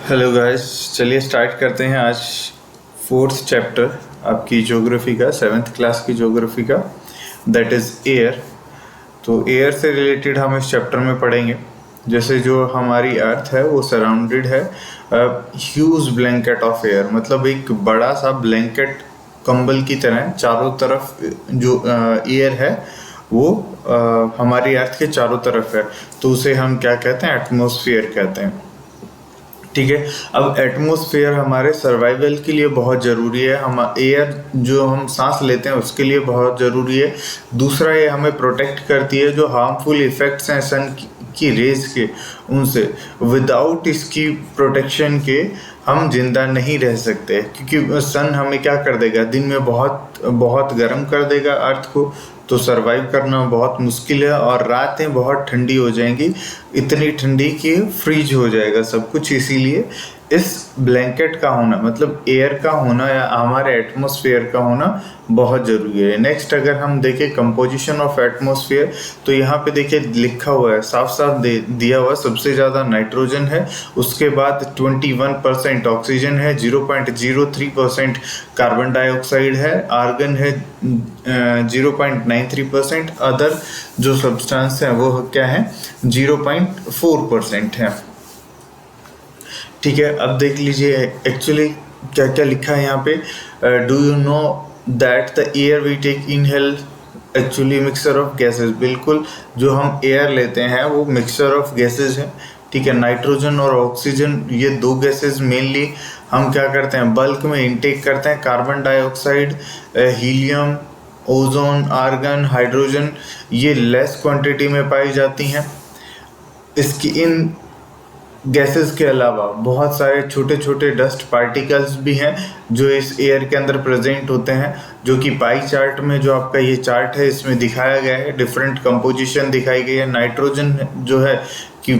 Hello guys, चलिए start करते हैं आज फोर्थ चैप्टर आपकी ज्योग्राफी का, 7th क्लास की ज्योग्राफी का, दैट इज़ एयर। तो एयर से रिलेटेड हम इस चैप्टर में पढ़ेंगे। जैसे जो हमारी अर्थ है वो सराउंडेड है ह्यूज ब्लैंकेट ऑफ एयर, मतलब एक बड़ा सा ब्लैंकेट कंबल की तरह चारों तरफ जो एयर है वो हमारी अर्थ के चारों तरफ है। तो उसे हम क्या कहते हैं? एटमॉस्फेयर कहते हैं। ठीक है। अब एटमॉस्फेयर हमारे सर्वाइवल के लिए बहुत ज़रूरी है। हम एयर जो हम सांस लेते हैं उसके लिए बहुत ज़रूरी है। दूसरा, ये हमें प्रोटेक्ट करती है जो हार्मफुल इफ़ेक्ट्स हैं सन की रेज के, उनसे। विदाउट इसकी प्रोटेक्शन के हम जिंदा नहीं रह सकते, क्योंकि सन हमें क्या कर देगा? दिन में बहुत बहुत गर्म कर देगा अर्थ को, तो सरवाइव करना बहुत मुश्किल है। और रातें बहुत ठंडी हो जाएंगी, इतनी ठंडी कि फ्रीज हो जाएगा सब कुछ। इसीलिए इस ब्लैंकेट का होना, मतलब एयर का होना या हमारे एटमॉस्फेयर का होना बहुत ज़रूरी है। नेक्स्ट, अगर हम देखें कंपोजिशन ऑफ एटमॉस्फेयर, तो यहाँ पे देखिए लिखा हुआ है, साफ साफ दिया हुआ है। सबसे ज़्यादा नाइट्रोजन है, उसके बाद 21% ऑक्सीजन है, 0.03% कार्बन डाइऑक्साइड है, आर्गन है 0.93%, अदर जो सब्सटेंस है वो क्या है? 0.4% है। ठीक है। अब देख लीजिए एक्चुअली क्या क्या लिखा है यहाँ पे। Do you know that the air we take inhale actually mixture of gases. बिल्कुल, जो हम एयर लेते हैं वो मिक्सचर ऑफ गैसेस है। ठीक है। नाइट्रोजन और ऑक्सीजन, ये दो गैसेस मेनली हम क्या करते हैं? बल्क में इनटेक करते हैं। Carbon dioxide, helium, ozone, argon, hydrogen, ये लेस क्वांटिटी में पाई जाती हैं। इन गैसेस के अलावा बहुत सारे छोटे छोटे डस्ट पार्टिकल्स भी हैं जो इस एयर के अंदर प्रेजेंट होते हैं, जो कि पाई चार्ट में, जो आपका ये चार्ट है इसमें दिखाया गया है। डिफरेंट कंपोजिशन दिखाई गई है। नाइट्रोजन जो है कि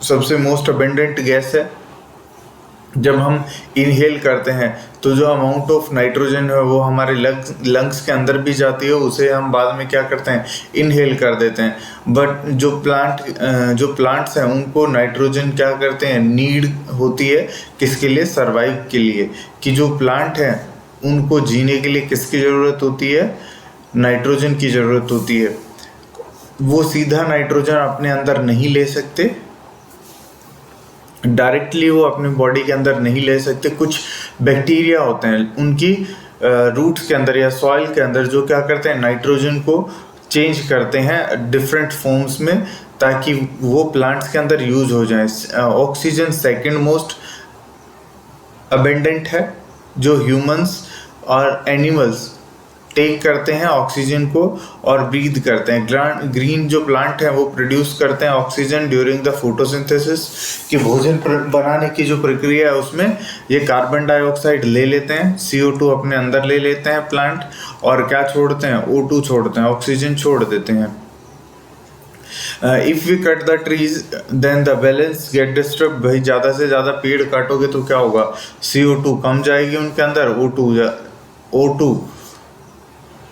सबसे मोस्ट अबेंडेंट गैस है। जब हम इनहेल करते हैं तो जो अमाउंट ऑफ नाइट्रोजन है वो हमारे लंग्स के अंदर भी जाती है, उसे हम बाद में क्या करते हैं? इनहेल कर देते हैं। बट जो प्लांट्स हैं उनको नाइट्रोजन क्या करते हैं? नीड होती है किसके लिए? सर्वाइव के लिए। कि जो प्लांट हैं उनको जीने के लिए किसकी ज़रूरत होती है? नाइट्रोजन की ज़रूरत होती है। वो सीधा नाइट्रोजन अपने अंदर नहीं ले सकते, डायरेक्टली वो अपने बॉडी के अंदर नहीं ले सकते। कुछ बैक्टीरिया होते हैं उनकी रूट्स के अंदर या सॉइल के अंदर, जो क्या करते हैं? नाइट्रोजन को चेंज करते हैं डिफरेंट फॉर्म्स में, ताकि वो प्लांट्स के अंदर यूज हो जाए। ऑक्सीजन सेकंड मोस्ट अबेंडेंट है, जो ह्यूमंस और एनिमल्स टेक करते हैं ऑक्सीजन को और ब्रीथ करते हैं। ग्रीन जो प्लांट है वो प्रोड्यूस करते हैं ऑक्सीजन ड्यूरिंग द फोटोसिंथेसिस, कि भोजन बनाने की जो प्रक्रिया है उसमें ये कार्बन डाइऑक्साइड ले लेते हैं, CO2 अपने अंदर ले लेते हैं प्लांट, और क्या छोड़ते हैं? O2 छोड़ते हैं, ऑक्सीजन छोड़ देते हैं। If we cut the trees then the balance get disturb. भाई ज़्यादा से ज़्यादा पेड़ काटोगे तो क्या होगा? CO2 कम जाएगी उनके अंदर, O2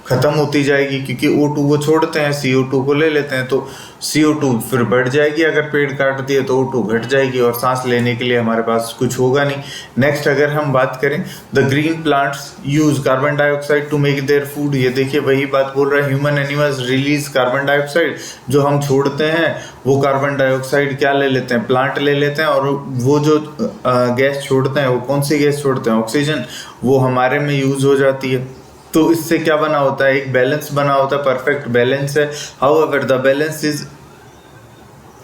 खत्म होती जाएगी, क्योंकि O2 वो छोड़ते हैं, CO2 को ले लेते हैं, तो CO2 फिर बढ़ जाएगी। अगर पेड़ काट दिए तो O2 घट जाएगी और सांस लेने के लिए हमारे पास कुछ होगा नहीं। नेक्स्ट, अगर हम बात करें, the green plants use carbon dioxide to make their food. ये देखिए वही बात बोल रहा है, human animals release carbon dioxide, जो हम छोड़ते हैं वो कार्बन डाइऑक्साइड क्या ले लेते हैं? प्लांट ले लेते हैं। और वो जो गैस छोड़ते हैं वो कौन सी गैस छोड़ते हैं? ऑक्सीजन, वो हमारे में यूज हो जाती है। तो इससे क्या बना होता है? एक बैलेंस बना होता है, परफेक्ट बैलेंस है। However the balance is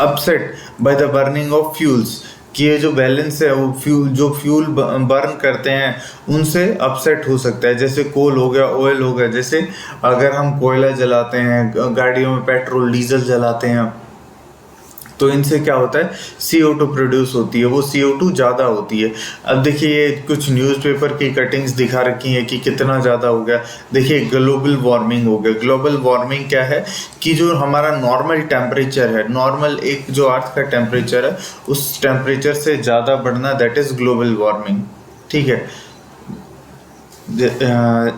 upset by the burning of fuels, कि ये जो बैलेंस है वो फ्यूल बर्न करते हैं उनसे अपसेट हो सकता है। जैसे कोल हो गया, ऑयल हो गया। जैसे अगर हम कोयला जलाते हैं, गाड़ियों में पेट्रोल डीजल जलाते हैं, तो इनसे क्या होता है? CO2 प्रोड्यूस होती है, वो CO2 ज़्यादा होती है। अब देखिए ये कुछ न्यूज़पेपर की कटिंग्स दिखा रखी हैं कि कितना ज़्यादा हो गया। देखिए ग्लोबल वार्मिंग हो गया। ग्लोबल वार्मिंग क्या है? कि जो हमारा नॉर्मल टेम्परेचर है, नॉर्मल एक जो अर्थ का टेम्परेचर है, उस टेम्परेचर से ज़्यादा बढ़ना, दैट इज़ ग्लोबल वार्मिंग। ठीक है।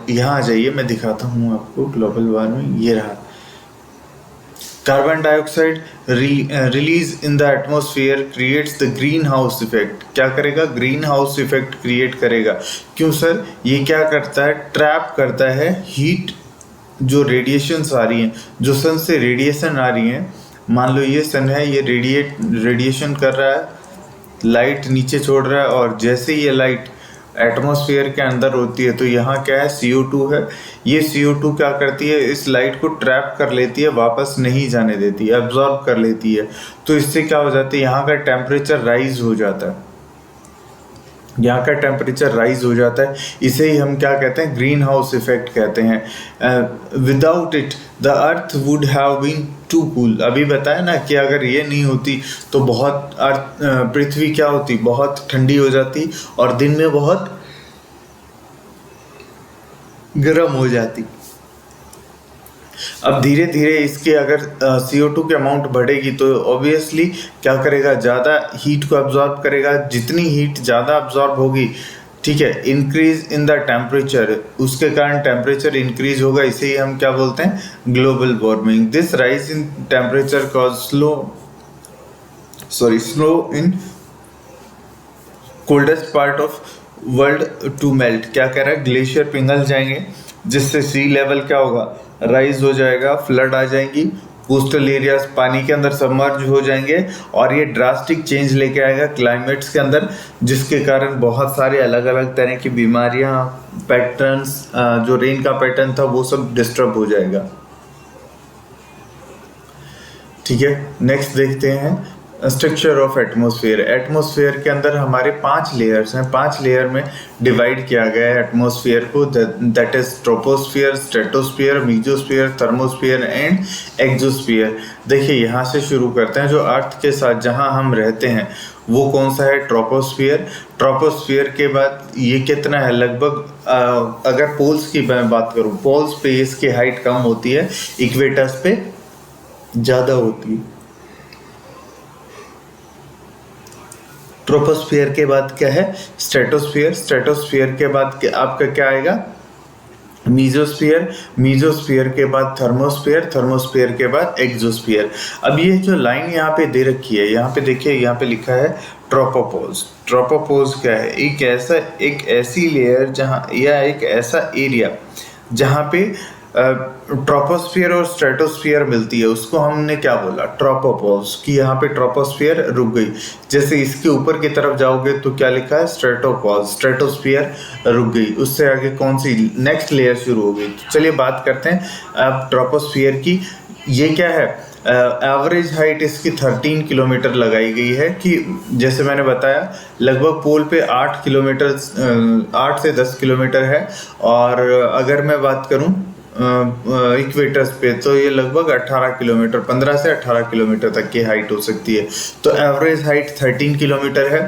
यहाँ आ जाइए, मैं दिखाता हूँ आपको ग्लोबल वार्मिंग। ये रहा। Carbon dioxide release in the atmosphere creates the green house effect. क्या करेगा? ग्रीन हाउस इफेक्ट क्रिएट करेगा। क्यों सर? ये क्या करता है? ट्रैप करता है हीट, जो रेडिएशंस आ रही हैं, जो सन से रेडिएशन आ रही हैं। मान लो ये सन है, ये रेडिएशन कर रहा है, लाइट नीचे छोड़ रहा है, और जैसे ये लाइट एटमॉस्फेयर के अंदर होती है तो यहाँ क्या है? CO2 है। ये CO2 क्या करती है? इस लाइट को ट्रैप कर लेती है, वापस नहीं जाने देती है, एब्जॉर्ब कर लेती है। तो इससे क्या हो जाता है? यहाँ का टेम्परेचर राइज हो जाता है, यहाँ का टेम्परेचर राइज हो जाता है। इसे ही हम क्या कहते हैं? ग्रीन हाउस इफेक्ट कहते हैं। Without it the earth would have been too cool. अभी बताया ना कि अगर ये नहीं होती तो बहुत पृथ्वी क्या होती? बहुत ठंडी हो जाती और दिन में बहुत गर्म हो जाती। अब धीरे धीरे इसके अगर CO2 की अमाउंट बढ़ेगी तो ऑब्वियसली क्या करेगा? ज़्यादा हीट को अब्जॉर्ब करेगा। जितनी हीट ज़्यादा अब्जॉर्ब होगी, ठीक है, इंक्रीज इन द टेम्परेचर, उसके कारण टेम्परेचर इंक्रीज होगा। इसे ही हम क्या बोलते हैं? Global warming. This rise in temperature cause snow in coldest part of world to melt. क्या कह रहा है? ग्लेशियर पिघल जाएंगे, जिससे सी लेवल क्या होगा? राइज हो जाएगा, फ्लड आ जाएंगी, कोस्टल एरियाज पानी के अंदर सबमर्ज हो जाएंगे, और ये ड्रास्टिक चेंज लेके आएगा क्लाइमेट्स के अंदर, जिसके कारण बहुत सारे अलग अलग तरह की बीमारियां, पैटर्न्स, जो रेन का पैटर्न था वो सब डिस्टर्ब हो जाएगा। ठीक है, नेक्स्ट देखते हैं स्ट्रक्चर ऑफ एटमॉस्फेयर। एटमॉस्फेयर के अंदर हमारे 5 लेयर्स हैं। 5 लेयर में डिवाइड किया गया है एटमॉस्फेयर को, that is troposphere, stratosphere, mesosphere, thermosphere and exosphere. देखिए यहाँ से शुरू करते हैं। जो अर्थ के साथ जहाँ हम रहते हैं वो कौन सा है? ट्रोपोस्फियर। ट्रोपोस्फियर के बाद ये कितना है? लगभग अगर पोल्स की मैं बात करूँ, पोल्स पे इसकी हाइट कम होती है, इक्वेटर्स पे ज़्यादा होती है। ट्रोपोस्फियर के बाद क्या है? स्ट्रेटोस्फियर। स्ट्रेटोस्फियर के बाद आपका क्या आएगा? मीजोस्फियर। मीजोस्फियर के बाद थर्मोस्फियर। थर्मोस्फियर के बाद एक्सोस्फियर। अब ये जो लाइन यहाँ पे दे रखी है, यहाँ पे देखिए, यहाँ पे लिखा है ट्रोपोपोज। ट्रोपोपोज क्या है? एक ऐसी लेयर जहाँ, या एक ऐसा एरिया जहाँ पे ट्रोपोस्फियर और स्ट्रेटोस्फियर मिलती है, उसको हमने क्या बोला? ट्रोपोपोज। कि यहाँ पे ट्रोपोस्फियर रुक गई। जैसे इसके ऊपर की तरफ जाओगे तो क्या लिखा है? स्ट्रेटोपोज। स्ट्रेटोस्फियर रुक गई। उससे आगे कौन सी नेक्स्ट लेयर शुरू हो गई? तो चलिए बात करते हैं अब ट्रोपोस्फियर की। ये क्या है? एवरेज हाइट इसकी 13 किलोमीटर लगाई गई है। कि जैसे मैंने बताया, लगभग पोल पे 8 किलोमीटर, 8 से 10 किलोमीटर है। और अगर मैं बात करूं इक्वेटर्स पे तो ये लगभग 18 किलोमीटर, 15 से 18 किलोमीटर तक की हाइट हो सकती है। तो एवरेज हाइट 13 किलोमीटर है।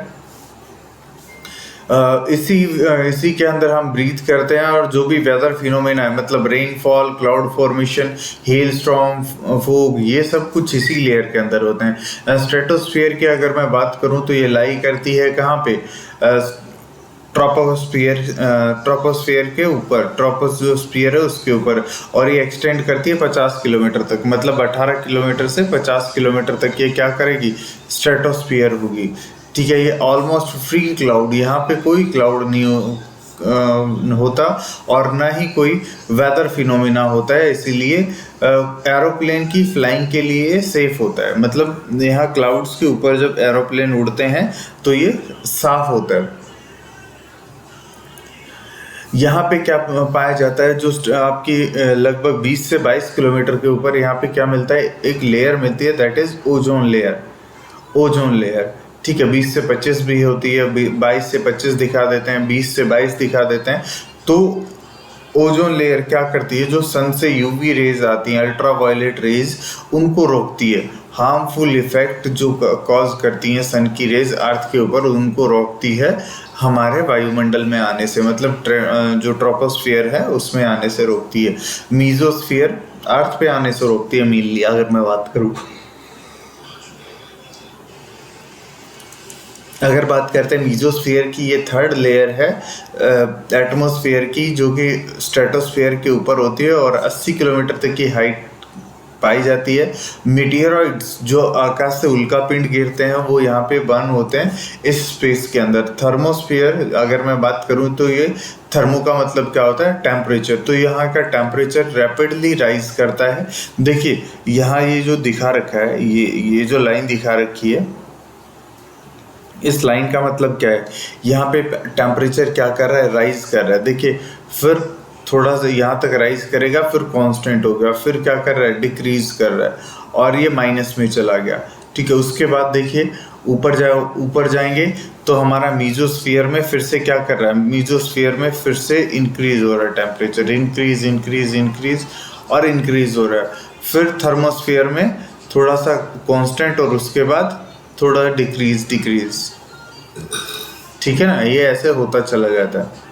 इसी के अंदर हम ब्रीथ करते हैं, और जो भी वेदर फिनोमेना है, मतलब rainfall, cloud formation, hello storm, fog, ये सब कुछ इसी लेयर के अंदर होते हैं। स्ट्रेटोस्फियर की अगर मैं बात करूं तो ये लाई करती है कहाँ पे? ट्रोपोस्फियर के ऊपर। ट्रोपोस्फियर है उसके ऊपर, और ये एक्सटेंड करती है 50 किलोमीटर तक। मतलब 18 किलोमीटर से 50 किलोमीटर तक ये क्या करेगी? स्ट्रेटोस्फियर होगी। ठीक है, ये ऑलमोस्ट फ्री क्लाउड, यहाँ पे कोई क्लाउड नहीं होता, और ना ही कोई वेदर फिनोमिना होता है। इसीलिए एरोप्लेन की फ्लाइंग के लिए सेफ होता है। मतलब यहाँ क्लाउड्स के ऊपर जब एरोप्लेन उड़ते हैं तो ये साफ होता है। यहाँ पे क्या पाया जाता है? जो आपकी लगभग 20 से 22 किलोमीटर के ऊपर यहाँ पे क्या मिलता है? एक लेयर मिलती है, that is ozone layer. Ozone layer, ठीक है, 20 से 25 भी होती है, 22 से 25 दिखा देते हैं, 20 से 22 दिखा देते हैं। तो ओजोन लेयर क्या करती है? जो सन से यूवी रेज आती हैं, अल्ट्रावायलेट रेज, उनको रोकती है। हार्मफुल इफेक्ट जो कॉज करती हैं सन की रेज अर्थ के ऊपर, उनको रोकती है हमारे वायुमंडल में आने से। मतलब जो ट्रोपोस्फियर है उसमें आने से रोकती है। मीजोस्फियर अर्थ पे आने से रोकती है मेनली, अगर मैं बात करूँ। अगर बात करते हैं मीजोस्फियर की, ये थर्ड लेयर है एटमॉस्फेयर की, जो कि स्ट्रेटोस्फियर के ऊपर होती है, और 80 किलोमीटर तक की हाइट पाई जाती है। मीटियोरॉइड्स जो आकाश से उल्कापिंड गिरते हैं वो यहाँ पे बर्न होते हैं इस स्पेस के अंदर। थर्मोस्फीयर अगर मैं बात करूँ तो ये थर्मो का मतलब क्या होता है, टेम्परेचर। तो यहाँ का टेम्परेचर रैपिडली राइज करता है। देखिए यहाँ ये जो दिखा रखा है, ये जो लाइन दिखा रखी है, इस लाइन का मतलब क्या है, यहाँ पे टेम्परेचर क्या कर रहा है, राइज कर रहा है। देखिए फिर थोड़ा सा यहाँ तक राइज करेगा, फिर कांस्टेंट हो गया, फिर क्या कर रहा है, डिक्रीज कर रहा है, और ये माइनस में चला गया। ठीक है, उसके बाद देखिए ऊपर जाएंगे तो हमारा मीजोस्फीयर में फिर से क्या कर रहा है, मीजोस्फीयर में फिर से इंक्रीज हो रहा है टेम्परेचर, इंक्रीज और इंक्रीज हो रहा है। फिर थर्मोस्फीयर में थोड़ा सा कांस्टेंट और उसके बाद थोड़ा डिक्रीज। ठीक है ना, ये ऐसे होता चला जाता है।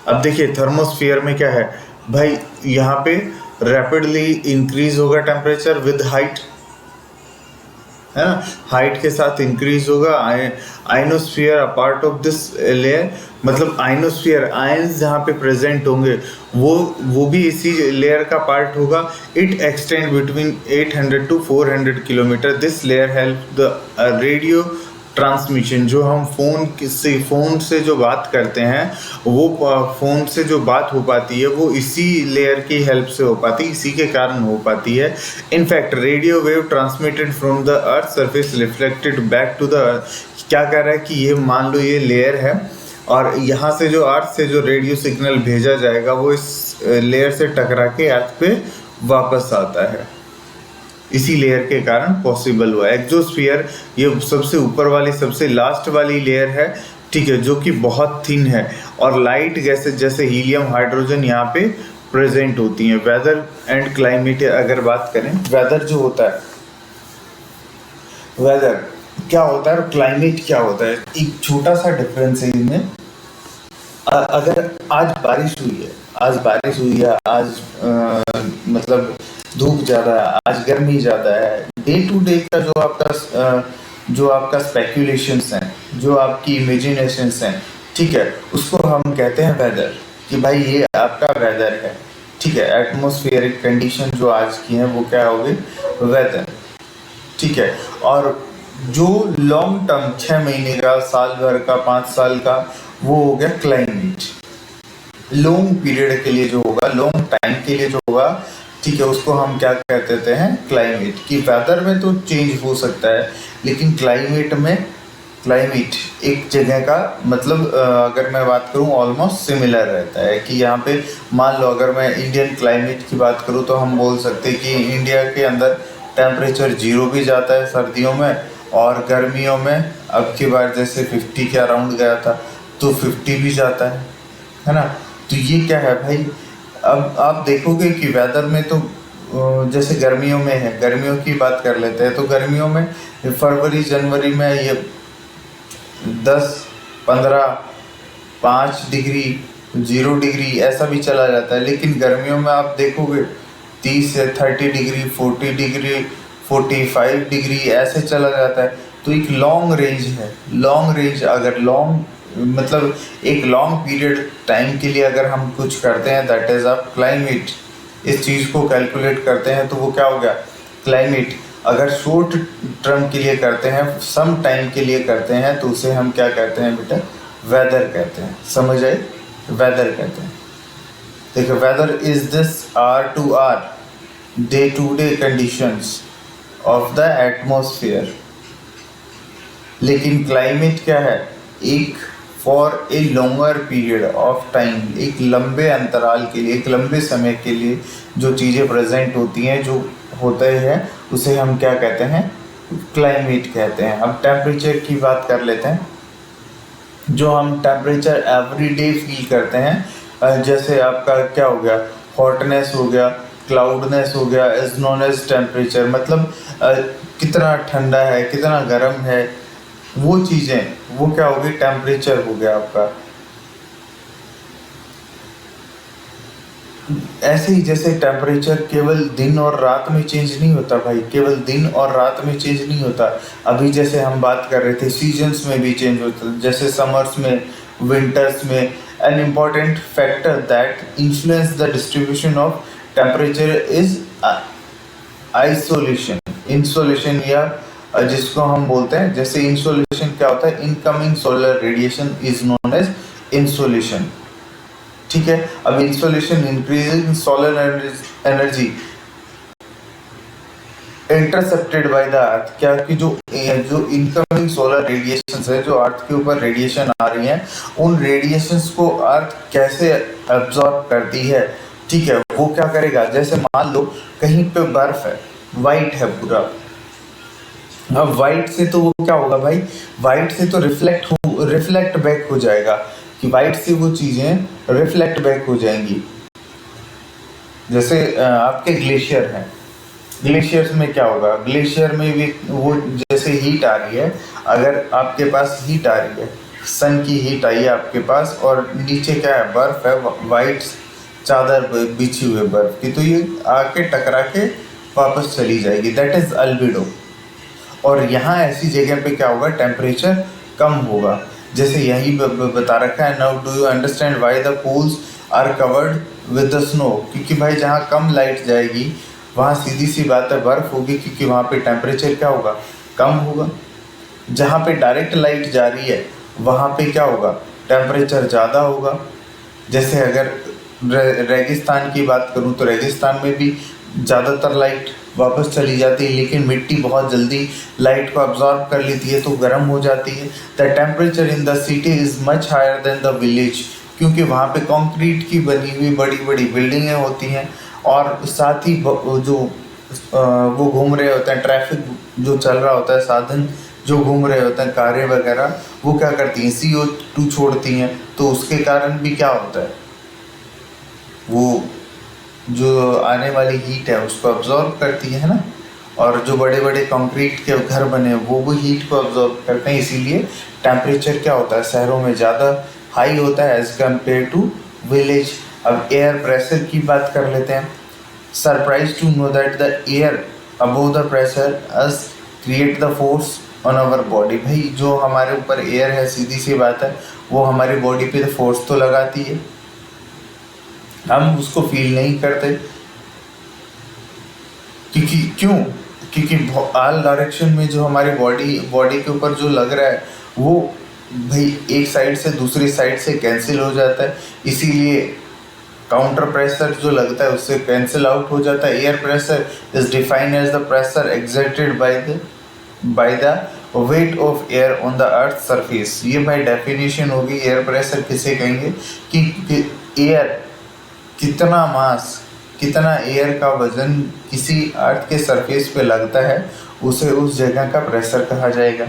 अब देखिए थर्मोस्फीयर में क्या है भाई, यहाँ पे रैपिडली इंक्रीज होगा टेम्परेचर विद हाइट, है ना, हाइट के साथ इंक्रीज होगा। Ionosphere a part of this layer, मतलब आइनोस्फीयर आयंस जहाँ पे प्रेजेंट होंगे वो भी इसी लेयर का पार्ट होगा। It extend between 800 to 400 kilometre. This layer help the radio transmission. जो हम फ़ोन से जो बात करते हैं, वो फ़ोन से जो बात हो पाती है वो इसी लेयर की हेल्प से हो पाती है, इसी के कारण हो पाती है। In fact radio wave transmitted from the earth surface reflected back to the earth. क्या कह रहा है कि ये मान लो ये लेयर है और यहाँ से जो अर्थ से जो रेडियो सिग्नल भेजा जाएगा वो इस लेयर से टकरा के अर्थ पे वापस आता है। इसी लेयर के कारण पॉसिबल हुआ। एक्सोस्फीयर ये सबसे ऊपर वाली, सबसे लास्ट वाली लेयर है, ठीक है, जो कि बहुत थिन है और लाइट गैसेस जैसे हीलियम, हाइड्रोजन यहाँ पे प्रेजेंट होती हैं। वेदर एंड क्लाइमेट अगर बात करें, वेदर जो होता है, वेदर क्या होता है और क्लाइमेट क्या होता है, एक छोटा सा डिफरेंस है इनमें। अगर आज बारिश हुई है, आज मतलब धूप ज़्यादा है, आज गर्मी ज़्यादा है, डे टू डे का जो आपका स्पेक्यूलेशंस हैं, जो आपकी इमेजिनेशंस हैं, ठीक है, उसको हम कहते हैं वेदर, कि भाई ये आपका वेदर है। ठीक है, एटमॉस्फेरिक कंडीशन जो आज की हैं वो क्या होगी, वेदर। ठीक है, और जो लॉन्ग टर्म 6 महीने का, साल भर का, 5 साल का, वो हो गया क्लाइमेट। लॉन्ग पीरियड के लिए जो होगा, लॉन्ग टाइम के लिए जो होगा, ठीक है, उसको हम क्या कहते हैं, क्लाइमेट। कि वेदर में तो चेंज हो सकता है, लेकिन क्लाइमेट में, क्लाइमेट एक जगह का मतलब अगर मैं बात करूं ऑलमोस्ट सिमिलर रहता है। कि यहाँ पे मान लो अगर मैं इंडियन क्लाइमेट की बात करूं तो हम बोल सकते हैं कि इंडिया के अंदर टेम्परेचर 0 भी जाता है सर्दियों में, और गर्मियों में अब की बार जैसे 50 के अराउंड गया था तो 50 भी जाता है ना। तो ये क्या है भाई, अब आप देखोगे कि वेदर में तो जैसे गर्मियों में है, गर्मियों की बात कर लेते हैं, तो गर्मियों में फरवरी जनवरी में ये 10, 15, 5 डिग्री, 0 डिग्री ऐसा भी चला जाता है। लेकिन गर्मियों में आप देखोगे 30 से 30 डिग्री, 40 डिग्री, 45 डिग्री ऐसे चला जाता है। तो एक लॉन्ग रेंज है, लॉन्ग रेंज, अगर लॉन्ग मतलब एक लॉन्ग पीरियड टाइम के लिए अगर हम कुछ करते हैं, दैट इज अ क्लाइमेट। इस चीज़ को कैलकुलेट करते हैं तो वो क्या हो गया, क्लाइमेट। अगर शॉर्ट टर्म के लिए करते हैं, सम टाइम के लिए करते हैं, तो उसे हम क्या कहते हैं बेटा, वेदर कहते हैं। समझ आए, वेदर कहते हैं। देखो, weather is this are to are day to day conditions of the atmosphere. लेकिन क्लाइमेट क्या है, एक for a longer period of time, एक लंबे अंतराल के लिए, एक लंबे समय के लिए जो चीज़ें प्रेजेंट होती हैं, जो होते हैं, उसे हम क्या कहते हैं, क्लाइमेट कहते हैं। अब टेम्परेचर की बात कर लेते हैं। जो हम टेम्परेचर एवरी डे फील करते हैं, जैसे आपका क्या हो गया, हॉटनेस हो गया, क्लाउडनेस हो गया, इज नोन एज टेम्परेचर। मतलब कितना ठंडा है, कितना गर्म है, वो चीज़ें, वो क्या होगी, टेम्परेचर हो गया आपका। ऐसे ही जैसे टेम्परेचर केवल दिन और रात में चेंज नहीं होता भाई, केवल दिन और रात में चेंज नहीं होता। अभी जैसे हम बात कर रहे थे, सीजन्स में भी चेंज होता है, जैसे समर्स में, विंटर्स में। An important factor that influence the distribution of temperature is isolation, insolation या जिसको हम बोलते हैं, जैसे इंसोलेशन क्या होता है, incoming solar radiation is known as insolation. ठीक है, अब insolation increasing solar energy intercepted by the earth, क्या कि जो इनकमिंग सोलर रेडिएशंस है, जो अर्थ के ऊपर रेडिएशन आ रही हैं, उन रेडिएशंस को अर्थ कैसे एब्जॉर्ब करती है। ठीक है, वो क्या करेगा, जैसे मान लो कहीं पे बर्फ है, वाइट है पूरा, अब वाइट से तो वो क्या होगा भाई, वाइट से तो रिफ्लेक्ट बैक हो जाएगा, कि वाइट से वो चीजें रिफ्लेक्ट बैक हो जाएंगी। जैसे आपके ग्लेशियर हैं, ग्लेशियर्स में क्या होगा, ग्लेशियर में भी वो जैसे हीट आ रही है, अगर आपके पास हीट आ रही है, सन की हीट आई है आपके पास, और नीचे क्या है, बर्फ है, वाइट चादर बिछी हुई है बर्फ की, तो ये आके टकरा के वापस चली जाएगी, दैट इज अल्बिडो। और यहाँ ऐसी जगह पे क्या होगा, टेम्परेचर कम होगा, जैसे यही बता रखा है। Now do you understand why the poles are covered with the snow, क्योंकि भाई जहाँ कम लाइट जाएगी वहाँ सीधी सी बात है बर्फ होगी, क्योंकि वहाँ पे टेम्परेचर क्या होगा, कम होगा। जहाँ पे डायरेक्ट लाइट जा रही है वहाँ पे क्या होगा, टेम्परेचर ज़्यादा होगा। जैसे अगर रेगिस्तान की बात करूँ तो रेगिस्तान में भी ज़्यादातर लाइट वापस चली जाती है, लेकिन मिट्टी बहुत जल्दी लाइट को अब्जॉर्ब कर लेती है, तो गर्म हो जाती है। The temperature in the city is much higher than the village, क्योंकि वहाँ पे कंक्रीट की बनी हुई बड़ी बड़ी बिल्डिंगें होती हैं, और साथ ही जो वो घूम रहे होते हैं, ट्रैफिक जो चल रहा होता है, साधन जो घूम रहे होते हैं, कारें वगैरह, वो क्या करती हैं, CO2 छोड़ती हैं, तो उसके कारण भी क्या होता है, वो जो आने वाली हीट है उसको अब्जॉर्ब करती है ना। और जो बड़े बड़े कंक्रीट के घर बने हैं वो भी हीट को अब्जॉर्ब करते हैं, इसीलिए टेम्परेचर क्या होता है, शहरों में ज़्यादा हाई होता है एज कम्पेयर टू विलेज। अब एयर प्रेशर की बात कर लेते हैं। Surprise to know that the air above the pressure us create the force on our body. भाई जो हमारे ऊपर एयर है, सीधी सी बात है, वो हमारी बॉडी पे फोर्स तो लगाती है, हम उसको फील नहीं करते, क्योंकि ऑल डायरेक्शन में जो हमारी बॉडी के ऊपर जो लग रहा है वो भाई एक साइड से दूसरी साइड से कैंसिल हो जाता है, इसीलिए काउंटर प्रेशर जो लगता है उससे कैंसिल आउट हो जाता है। Air pressure is defined as the pressure exerted by the weight of air on the earth surface. ये भाई डेफिनेशन होगी एयर प्रेशर किसे कहेंगे, कि एयर कितना एयर का वजन किसी अर्थ के सरफेस पे लगता है, उसे उस जगह का प्रेशर कहा जाएगा।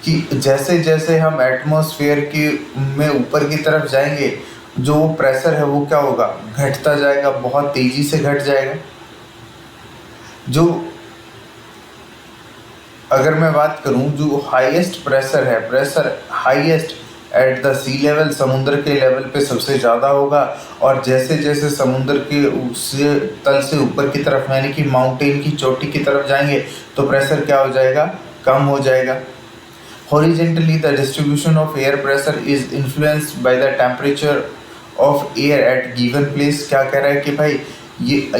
कि जैसे जैसे हम एटमॉस्फेयर की में ऊपर की तरफ जाएंगे, जो प्रेशर है वो क्या होगा, घटता जाएगा, बहुत तेजी से घट जाएगा। जो अगर मैं बात करूं, जो हाईएस्ट प्रेशर है, pressure highest at the sea level, समुद्र के लेवल पे सबसे ज़्यादा होगा, और जैसे जैसे समुद्र के उससे तल से ऊपर की तरफ यानी कि माउंटेन की चोटी की तरफ जाएंगे तो प्रेशर क्या हो जाएगा, कम हो जाएगा। Horizontally the distribution of air pressure is influenced by the temperature of air at given place. क्या कह रहा है कि भाई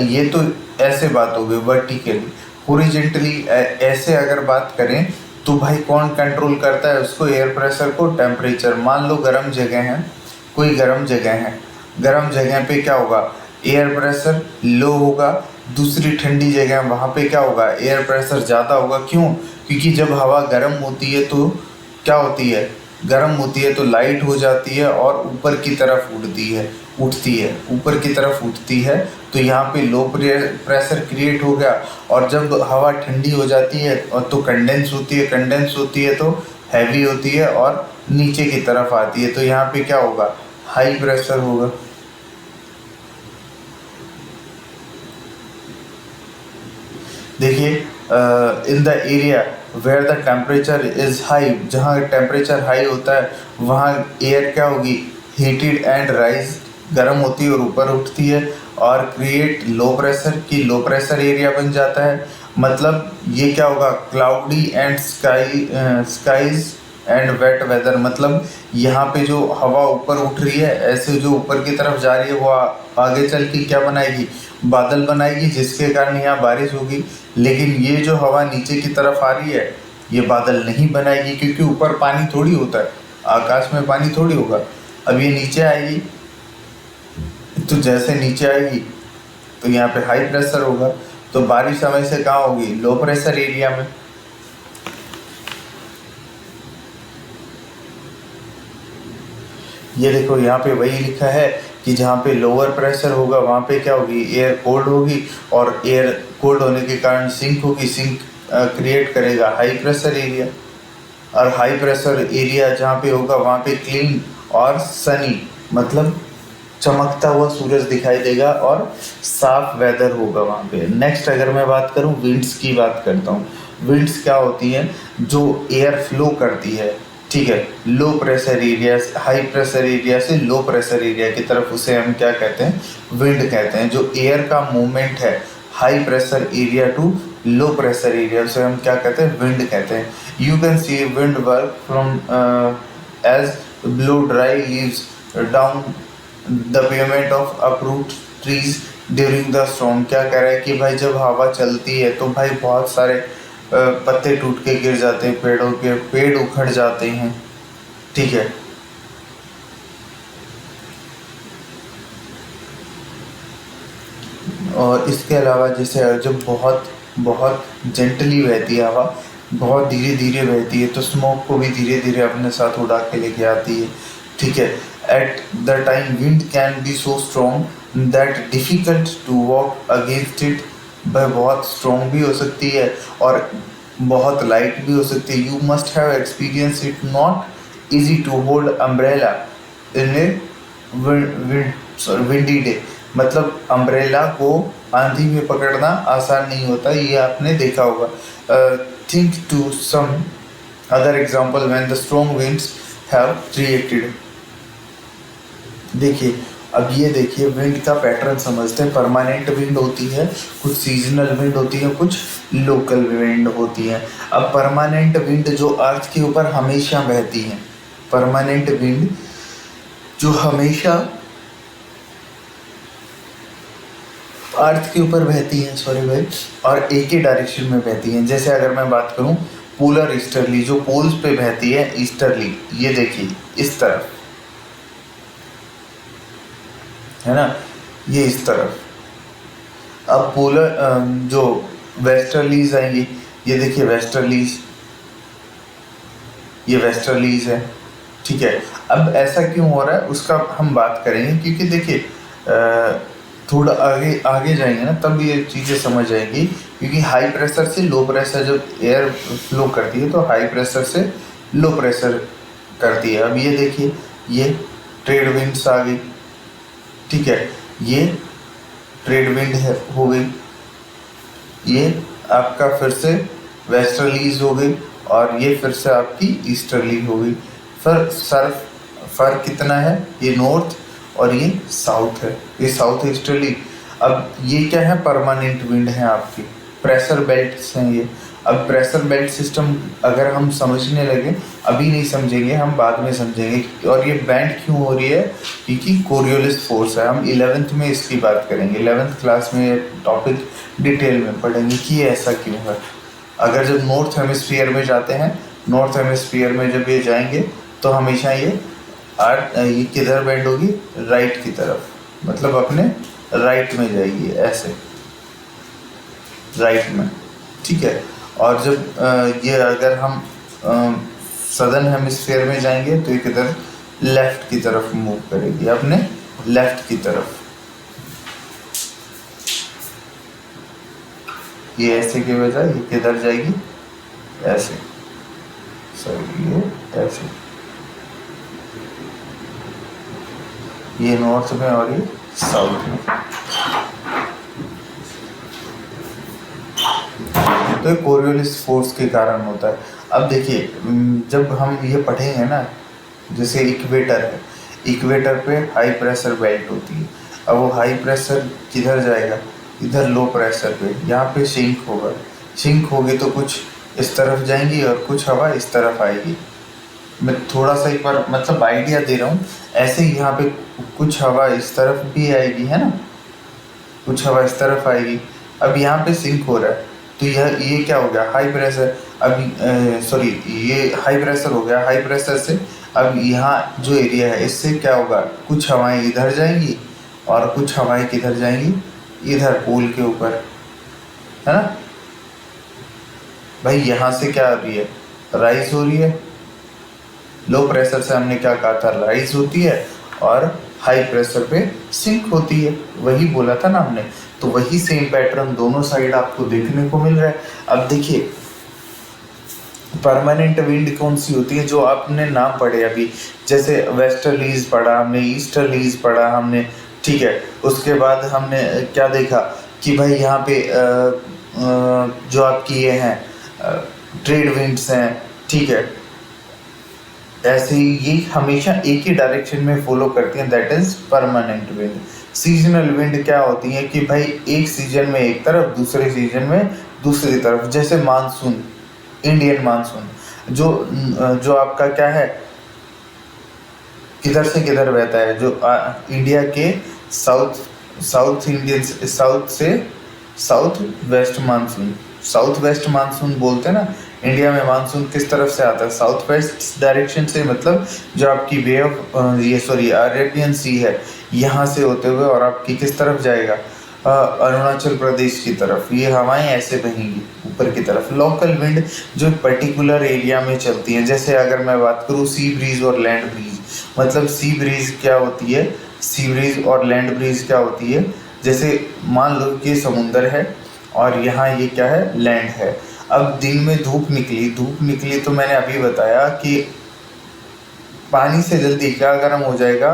ये तो ऐसे बात हो गई वर्टिकली। हॉरिजेंटली ऐसे अगर बात करें तो भाई कौन कंट्रोल करता है उसको, एयर प्रेशर को, टेम्परेचर। मान लो गर्म जगह है, कोई गर्म जगह है, गर्म जगह पे क्या होगा, एयर प्रेशर लो होगा। दूसरी ठंडी जगह वहाँ पे क्या होगा, एयर प्रेशर ज़्यादा होगा। क्यों, क्योंकि जब हवा गर्म होती है तो क्या होती है, गर्म होती है तो लाइट हो जाती है और ऊपर की तरफ ऊपर की तरफ उठती है, तो यहाँ पे लो प्रेशर क्रिएट हो गया। और जब हवा ठंडी हो जाती है और तो कंडेंस होती है तो हैवी होती है और नीचे की तरफ आती है, तो यहाँ पे क्या होगा, हाई प्रेशर होगा। देखिए in the area where the temperature is high, जहाँ टेम्परेचर हाई होता है वहाँ एयर क्या होगी, हीटेड एंड राइज, गर्म होती है और ऊपर उठती है, और क्रिएट लो प्रेशर, की लो प्रेशर एरिया बन जाता है। मतलब ये क्या होगा, cloudy and skies and wet weather, मतलब यहाँ पे जो हवा ऊपर उठ रही है, ऐसे जो ऊपर की तरफ जा रही है, वो आगे चल के क्या बनाएगी, बादल बनाएगी, जिसके कारण यहाँ बारिश होगी। लेकिन ये जो हवा नीचे की तरफ आ रही है, ये बादल नहीं बनाएगी, क्योंकि ऊपर पानी थोड़ी होता है, आकाश में पानी थोड़ी होगा। अब ये नीचे आएगी, तो जैसे नीचे आएगी तो यहाँ पे हाई प्रेशर होगा, तो बारिश समय से कहाँ होगी, लो प्रेशर एरिया में। ये देखो यहाँ पे वही लिखा है कि जहाँ पे लोअर प्रेशर होगा वहाँ पे क्या होगी, एयर कोल्ड होगी, और एयर कोल्ड होने के कारण सिंक होगी, सिंक क्रिएट करेगा हाई प्रेशर एरिया। और हाई प्रेशर एरिया जहाँ पे होगा वहाँ पे क्लीन और सनी, मतलब चमकता हुआ सूरज दिखाई देगा और साफ वेदर होगा वहाँ पे। नेक्स्ट अगर मैं बात करूँ, विंड्स की बात करता हूँ। विंड्स क्या होती हैं, जो एयर फ्लो करती है, ठीक है, लो pressure area, high pressure area से लो प्रेशर एरिया की तरफ, उसे हम क्या कहते हैं, विंड कहते हैं। जो एयर का मूवमेंट है high pressure area to low pressure area, उसे हम क्या कहते हैं, विंड कहते हैं। You can see wind work from as blow dry leaves down the payment of approved trees during the storm. क्या कह रहा है कि भाई जब हवा चलती है तो भाई बहुत सारे पत्ते टूट के गिर जाते हैं, पेड़ों के पेड़ उखड़ जाते हैं, ठीक है। और इसके अलावा जैसे जब बहुत बहुत जेंटली बहती है हवा, बहुत धीरे धीरे बहती है, तो स्मोक को भी धीरे धीरे अपने साथ उड़ा के लेके आती है, ठीक है। At the time wind can be so strong that difficult to walk against it. वह बहुत स्ट्रॉन्ग भी हो सकती है और बहुत लाइट भी हो सकती है। You must have experience it, not easy to hold umbrella in a windy day. मतलब अम्ब्रेला को आंधी में पकड़ना आसान नहीं होता, ये आपने देखा होगा। Think to some other example when the strong winds have created. देखिए, अब ये देखिए विंड का पैटर्न समझते हैं। परमानेंट विंड होती है, कुछ सीजनल विंड होती है, कुछ लोकल विंड होती है। अब परमानेंट विंड जो अर्थ के ऊपर हमेशा बहती है, परमानेंट विंड जो हमेशा अर्थ के ऊपर बहती है, सॉरी भाई, और एक ही डायरेक्शन में बहती है। जैसे अगर मैं बात करूं पोलर ईस्टर्ली, जो पोल्स पे बहती है ईस्टर्ली, ये देखिए इस तरफ है ना, ये इस तरफ। अब पोलर जो वेस्टर्लीज आएंगी, ये देखिए वेस्टर्लीज, ये वेस्टर्लीज है, ठीक है। अब ऐसा क्यों हो रहा है उसका हम बात करेंगे, क्योंकि देखिए थोड़ा आगे आगे जाएंगे ना तब ये चीज़ें समझ आएगी। क्योंकि हाई प्रेशर से लो प्रेशर जब एयर फ्लो करती है तो हाई प्रेशर से लो प्रेशर करती है। अब ये देखिए, ये ट्रेड विंड्स आ गई, ठीक है, ये ट्रेड विंड है हो गई, ये आपका फिर से वेस्टर्लीज हो गई, और ये फिर से आपकी ईस्टर्ली हो गई। फिर फर्क कितना है, ये नॉर्थ और ये साउथ है, ये साउथ ईस्टर्ली। अब ये क्या है, परमानेंट विंड है आपकी, प्रेशर बेल्ट्स हैं ये। अब प्रेशर बेल्ट सिस्टम अगर हम समझने लगे, अभी नहीं समझेंगे, हम बाद में समझेंगे। और ये बैंड क्यों हो रही है, क्योंकि कोरियोलिस फोर्स है। हम 11th में इसकी बात करेंगे, 11th क्लास में ये टॉपिक डिटेल में पढ़ेंगे कि ऐसा क्यों है। अगर जब नॉर्थ हेमिस्फीयर में जाते हैं, नॉर्थ हेमिस्फीयर में जब ये जाएंगे तो हमेशा ये किधर बेंड होगी, राइट की तरफ, मतलब अपने राइट में जाएगी, ऐसे राइट में, ठीक है। और जब ये अगर हम सदर्न हेमिस्फीयर में जाएंगे तो ये किधर, लेफ्ट की तरफ मूव करेगी, अपने लेफ्ट की तरफ। ये ऐसे के बजाय ये किधर जाएगी, ऐसे, सॉरी ये ऐसे, ये नॉर्थ में और ये साउथ में। तो ये कोरियोलिस फोर्स के कारण होता है। अब देखिए जब हम ये पढ़ेंगे ना, जैसे इक्वेटर है, इक्वेटर पे हाई प्रेशर बेल्ट होती है। अब वो हाई प्रेशर किधर जाएगा, इधर लो प्रेशर पे, यहाँ पे सिंक होगा, सिंक होगी तो कुछ इस तरफ जाएंगी और कुछ हवा इस तरफ आएगी, मैं थोड़ा सा एक बार मतलब आइडिया दे रहा हूँ। ऐसे ही यहाँ पे कुछ हवा इस तरफ भी आएगी, है ना, कुछ हवा इस तरफ आएगी। अब यहाँ पे सिंक हो रहा है, तो ये क्या हो गया, हाई प्रेशर। अब सॉरी, ये हाई प्रेशर हो गया। हाई प्रेशर से अब यहाँ जो एरिया है इससे क्या होगा, कुछ हवाएं इधर जाएंगी और कुछ हवाएं किधर जाएंगी, इधर पोल के ऊपर, है ना भाई। यहाँ से क्या हो रही है, राइज हो रही है। लो प्रेशर से हमने क्या कहा था, राइज होती है, और हाई प्रेशर पे सिंक होती है, वही बोला था ना हमने। तो वही सेम पैटर्न दोनों साइड आपको देखने को मिल रहा है। अब देखिए परमानेंट विंड कौन सी होती है, जो आपने नाम पढ़े अभी, जैसे वेस्टर्लीज पढ़ा हमने, ईस्टर्लीज पढ़ा हमने, ठीक है। उसके बाद हमने क्या देखा कि भाई यहाँ पे जो आपकी ये हैं ट्रेड विंड्स हैं, ठीक है। ऐसे ही ये हमेशा एक ही डायरेक्शन में फॉलो करती हैं, that is permanent wind. Seasonal wind क्या होती है कि भाई एक सीजन में एक तरफ, दूसरे सीजन में दूसरी तरफ। जैसे मानसून, इंडियन मानसून जो आपका क्या है, किधर से किधर बहता है, जो इंडिया के साउथ से south west monsoon, south west monsoon बोलते हैं ना। इंडिया में मानसून किस तरफ से आता है, साउथ वेस्ट डायरेक्शन से, मतलब जो आपकी वे ऑफ अरेबियन सी है, यहाँ से होते हुए और आपकी किस तरफ जाएगा, अरुणाचल प्रदेश की तरफ। ये हवाएं ऐसे बहेंगी ऊपर की तरफ। लोकल विंड जो पर्टिकुलर एरिया में चलती हैं, जैसे अगर मैं बात करूँ सी ब्रीज और लैंड ब्रीज, मतलब सी ब्रीज क्या होती है, सी ब्रीज और लैंड ब्रीज क्या होती है। जैसे मान लो कि समुंदर है और यहाँ ये क्या है, लैंड है। अब दिन में धूप निकली तो मैंने अभी बताया कि पानी से जल्दी क्या गर्म हो जाएगा,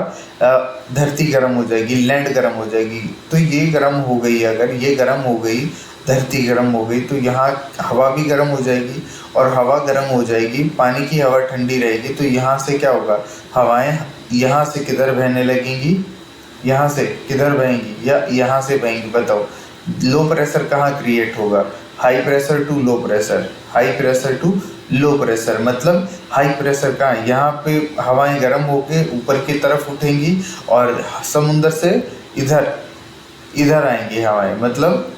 धरती गर्म हो जाएगी, लैंड गर्म हो जाएगी। तो ये गर्म हो गई, अगर ये गर्म हो गई, धरती गर्म हो गई, तो यहाँ हवा भी गर्म हो जाएगी, और हवा गर्म हो जाएगी, पानी की हवा ठंडी रहेगी, तो यहाँ से क्या होगा, हवाएं यहाँ से किधर बहने लगेंगी, यहाँ से किधर बहेंगी, या यहाँ से बहेंगी। बताओ लो प्रेशर कहाँ क्रिएट होगा, high pressure to low pressure, high pressure to low pressure. मतलब हाई प्रेशर कहाँ है, यहाँ पे हवाएं गर्म होके ऊपर की तरफ उठेंगी और समुंदर से इधर इधर आएंगी हवाएं, मतलब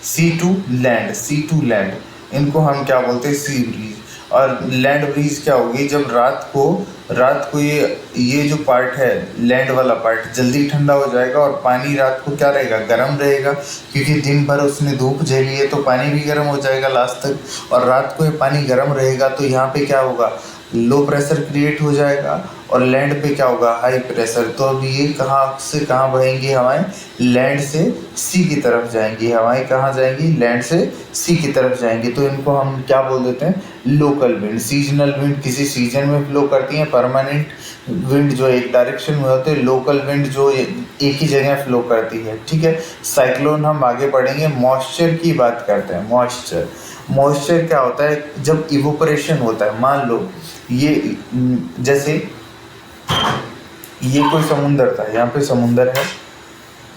सी टू लैंड। इनको हम क्या बोलते हैं, सी ब्रीज। और लैंड ब्रीज क्या होगी, जब रात को ये जो पार्ट है, लैंड वाला पार्ट जल्दी ठंडा हो जाएगा, और पानी रात को क्या रहेगा, गर्म रहेगा, क्योंकि दिन भर उसने धूप झेली है, तो पानी भी गर्म हो जाएगा लास्ट तक। और रात को ये पानी गर्म रहेगा, तो यहाँ पे क्या होगा, लो प्रेशर क्रिएट हो जाएगा, और लैंड पे क्या होगा, हाई प्रेशर। तो अब ये कहाँ से कहाँ बहेंगी हवाएं, लैंड से सी की तरफ जाएंगी हवाएं। कहाँ जाएंगी, लैंड से सी की तरफ जाएंगी। तो इनको हम क्या बोल देते हैं, लोकल विंड। सीजनल विंड किसी सीजन में फ्लो करती हैं, परमानेंट विंड जो एक डायरेक्शन में होते हैं, लोकल विंड जो एक ही जगह फ्लो करती है, ठीक है। साइक्लोन हम आगे बढ़ेंगे। मॉइस्चर की बात करते हैं। मॉइस्चर क्या होता है, जब इवोपरेशन होता है। मान लो ये जैसे ये कोई समुंदर था, यहाँ पे समुंदर है,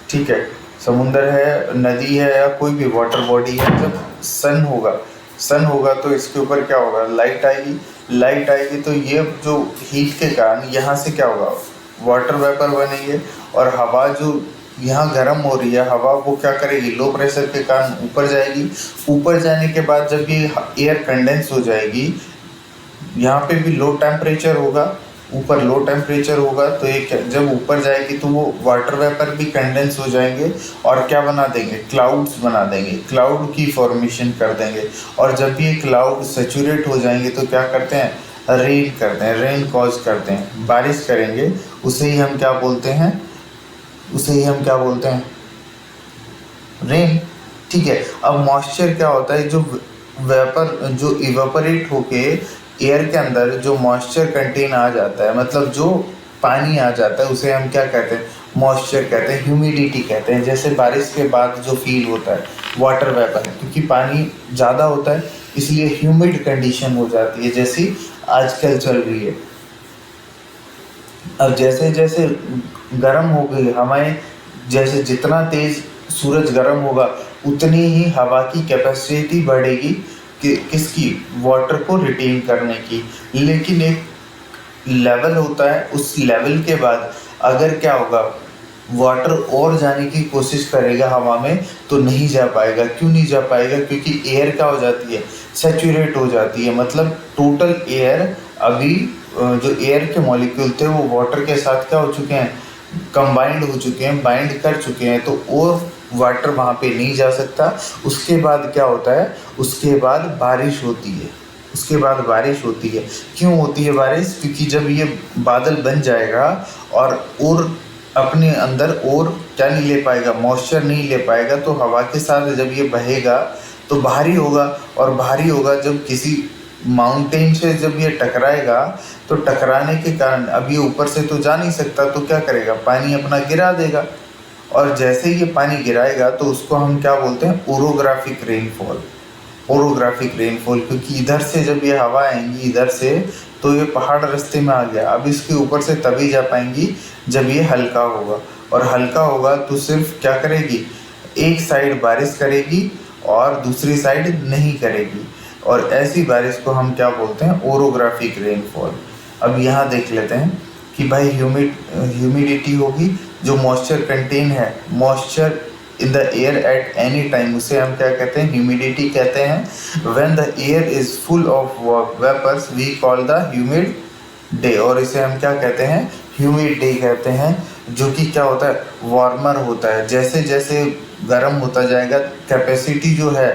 ठीक है, समुंदर है, नदी है, या कोई भी वाटर बॉडी है। जब सन होगा तो इसके ऊपर क्या होगा, लाइट आएगी। तो ये जो हीट के कारण यहाँ से क्या होगा, वाटर वेपर बनेंगे, और हवा जो यहाँ गर्म हो रही है, हवा वो क्या करेगी, लो प्रेशर के कारण ऊपर जाएगी। ऊपर जाने के बाद जब ये एयर कंडेंस हो जाएगी, यहाँ पे भी लो टेम्परेचर होगा, ऊपर लो टेम्परेचर होगा, तो ये जब ऊपर जाएगी तो वो वाटर वेपर भी कंडेंस हो जाएंगे, और क्या बना देंगे, क्लाउड्स बना देंगे, क्लाउड की फॉर्मेशन कर देंगे। और जब भी ये क्लाउड सेचुरेट हो जाएंगे तो क्या करते हैं, रेन कॉज करते हैं, बारिश करेंगे। उसे ही हम क्या बोलते हैं, रेन, ठीक है। अब मॉइस्चर क्या होता है, जो वेपर जो इवेपोरेट होके एयर के अंदर जो मॉइस्चर कंटेन आ जाता है, मतलब जो पानी आ जाता है, उसे हम क्या कहते हैं, मॉइस्चर कहते हैं, ह्यूमिडिटी कहते हैं। जैसे बारिश के बाद जो फील होता है, वाटर वेपर, क्योंकि पानी ज़्यादा होता है इसलिए ह्यूमिड कंडीशन हो जाती है, जैसी आजकल चल रही है। अब जैसे जैसे गर्म हो गई हवाएं, जैसे जितना तेज सूरज गर्म होगा, उतनी ही हवा की कैपेसिटी बढ़ेगी कि किसकी, वाटर को रिटेन करने की। लेकिन एक लेवल होता है, उस लेवल के बाद अगर क्या होगा, वाटर और जाने की कोशिश करेगा हवा में तो नहीं जा पाएगा। क्यों नहीं जा पाएगा? क्योंकि एयर क्या हो जाती है, सैचुरेट हो जाती है। मतलब टोटल एयर अभी जो एयर के मॉलिक्यूल थे वो वाटर के साथ क्या हो चुके हैं, कंबाइंड हो चुके हैं, बाइंड कर चुके हैं, तो और वाटर वहाँ पे नहीं जा सकता। उसके बाद क्या होता है, उसके बाद बारिश होती है। उसके बाद बारिश होती है। क्यों होती है बारिश? क्योंकि जब ये बादल बन जाएगा और अपने अंदर और क्या नहीं ले पाएगा, मॉइस्चर नहीं ले पाएगा, तो हवा के साथ जब ये बहेगा तो भारी होगा, और भारी होगा जब किसी माउंटेन से जब ये टकराएगा तो टकराने के कारण अब ये ऊपर से तो जा नहीं सकता, तो क्या करेगा, पानी अपना गिरा देगा। और जैसे ही ये पानी गिराएगा तो उसको हम क्या बोलते हैं, ओरोग्राफिक रेनफॉल। ओरोग्राफिक रेनफॉल, क्योंकि इधर से जब ये हवा आएंगी इधर से, तो ये पहाड़ रास्ते में आ गया। अब इसके ऊपर से तभी जा पाएंगी जब ये हल्का होगा, और हल्का होगा तो सिर्फ क्या करेगी, एक साइड बारिश करेगी और दूसरी साइड नहीं करेगी, और ऐसी बारिश को हम क्या बोलते हैं, ओरोग्राफिक रेनफॉल। अब यहाँ देख लेते हैं कि भाई ह्यूमिडिटी होगी, जो मॉइस्चर कंटेन है, moisture in the air at any time, उसे हम क्या कहते हैं, ह्यूमिडिटी कहते हैं। When the air is full of vapours we call the humid day, और इसे हम क्या कहते हैं, ह्यूमिड डे कहते हैं। जो कि क्या होता है, वार्मर होता है। जैसे जैसे गर्म होता जाएगा, कैपेसिटी जो है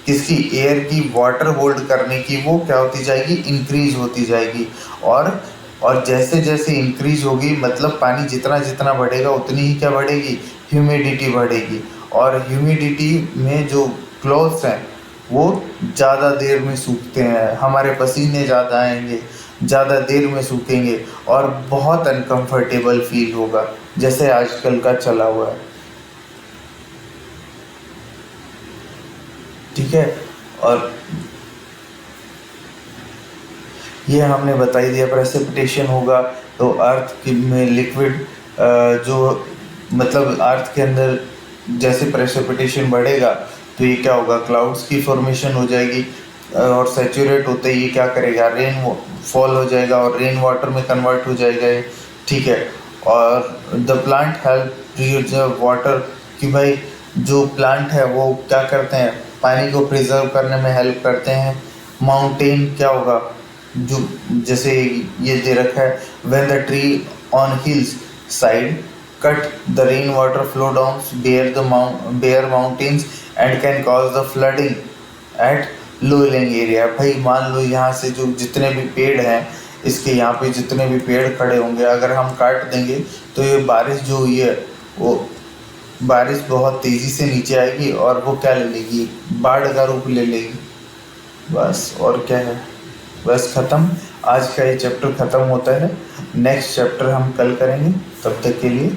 किसकी, एयर की वाटर होल्ड करने की, वो क्या होती जाएगी, इंक्रीज होती जाएगी। और जैसे जैसे इंक्रीज होगी, मतलब पानी जितना जितना बढ़ेगा उतनी ही क्या बढ़ेगी, ह्यूमिडिटी बढ़ेगी। और ह्यूमिडिटी में जो क्लॉथ्स हैं वो ज़्यादा देर में सूखते हैं, हमारे पसीने ज़्यादा आएंगे, ज़्यादा देर में सूखेंगे, और बहुत अनकंफर्टेबल फील होगा, जैसे आजकल का चला हुआ है। ठीक है, और ये हमने बता ही दिया। प्रेसिपिटेशन होगा तो अर्थ की में लिक्विड जो मतलब अर्थ के अंदर जैसे प्रेसिपिटेशन बढ़ेगा तो ये क्या होगा, क्लाउड्स की फॉर्मेशन हो जाएगी, और सैचुरेट होते ही ये क्या करेगा, रेन फॉल हो जाएगा और रेन वाटर में कन्वर्ट हो जाएगा ये। ठीक है, और the plant help preserve water, कि भाई जो प्लांट है वो क्या करते हैं, पानी को प्रिजर्व करने में हेल्प करते हैं। माउंटेन क्या होगा, जो जैसे ये दे रखा है, when the tree on hills side cut the rain water flow down bare mountains and can cause the flooding at low lying area. भाई मान लो यहाँ से जो जितने भी पेड़ हैं, इसके यहाँ पे जितने भी पेड़ खड़े होंगे, अगर हम काट देंगे तो ये बारिश जो हुई है वो बारिश बहुत तेज़ी से नीचे आएगी, और वो क्या ले लेगी, बाढ़ का रूप ले लेगी। बस, और क्या है, बस ख़त्म। आज का ये चैप्टर ख़त्म होता है। नेक्स्ट चैप्टर हम कल करेंगे। तब तक के लिए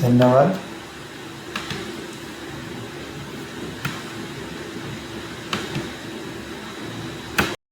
धन्यवाद।